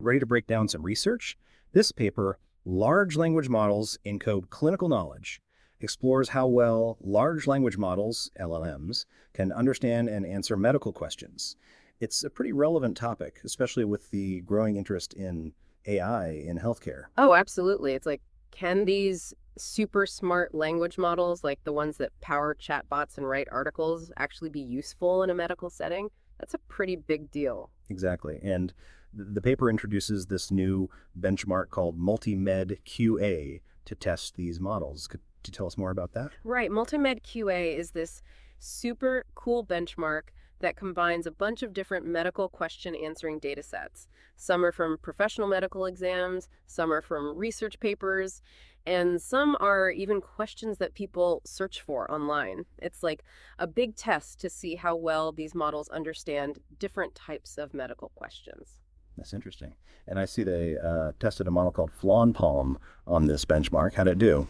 Ready to break down some research? This paper, Large Language Models Encode Clinical Knowledge, explores how well large language models, LLMs, can understand and answer medical questions. It's a pretty relevant topic, especially with the growing interest in AI in healthcare. Oh, absolutely. It's like, can these super smart language models, like the ones that power chatbots and write articles, actually be useful in a medical setting? That's a pretty big deal. Exactly. And the paper introduces this new benchmark called MultiMedQA to test these models. Could you tell us more about that? Right. MultiMedQA is this super cool benchmark that combines a bunch of different medical question answering data sets. Some are from professional medical exams, some are from research papers, and some are even questions that people search for online. It's like a big test to see how well these models understand different types of medical questions. That's interesting. And I see they tested a model called Flan-PaLM on this benchmark. How'd it do?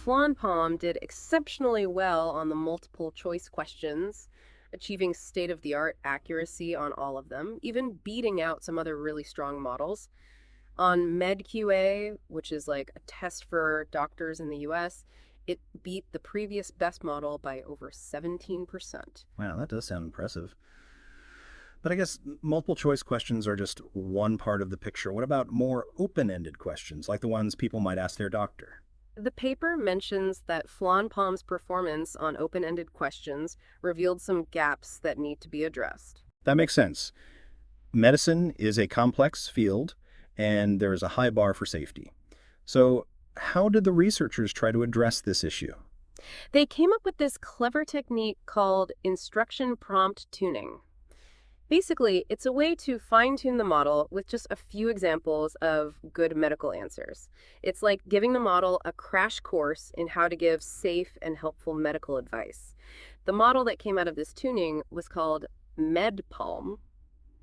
FlanPaLM did exceptionally well on the multiple choice questions, achieving state of the art accuracy on all of them, even beating out some other really strong models. On MedQA, which is like a test for doctors in the US, it beat the previous best model by over 17%. Wow, that does sound impressive. But I guess multiple choice questions are just one part of the picture. What about more open-ended questions, like the ones people might ask their doctor? The paper mentions that FlanPaLM's performance on open ended questions revealed some gaps that need to be addressed. That makes sense. Medicine is a complex field, and there is a high bar for safety. So, how did the researchers try to address this issue? They came up with this clever technique called instruction prompt tuning. Basically, it's a way to fine tune the model with just a few examples of good medical answers. It's like giving the model a crash course in how to give safe and helpful medical advice. The model that came out of this tuning was called MedPalm.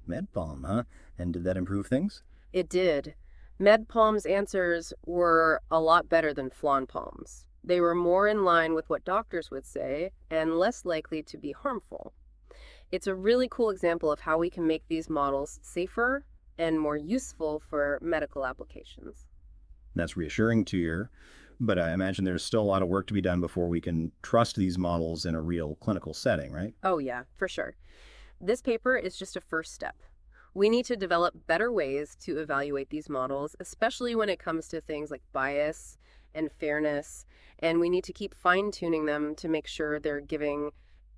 MedPalm, huh? And did that improve things? It did. MedPalm's answers were a lot better than FlanPalm's. They were more in line with what doctors would say and less likely to be harmful. It's a really cool example of how we can make these models safer and more useful for medical applications. That's reassuring to hear, but I imagine there's still a lot of work to be done before we can trust these models in a real clinical setting, right? Oh, yeah, for sure. This paper is just a first step. We need to develop better ways to evaluate these models, especially when it comes to things like bias and fairness, and we need to keep fine tuning them to make sure they're giving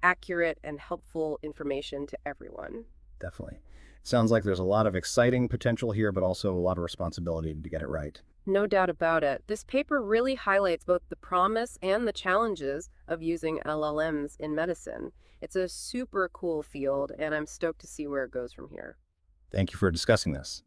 accurate and helpful information to everyone. Definitely. Sounds like there's a lot of exciting potential here, but also a lot of responsibility to get it right. No doubt about it. This paper really highlights both the promise and the challenges of using LLMs in medicine. It's a super cool field, and I'm stoked to see where it goes from here. Thank you for discussing this.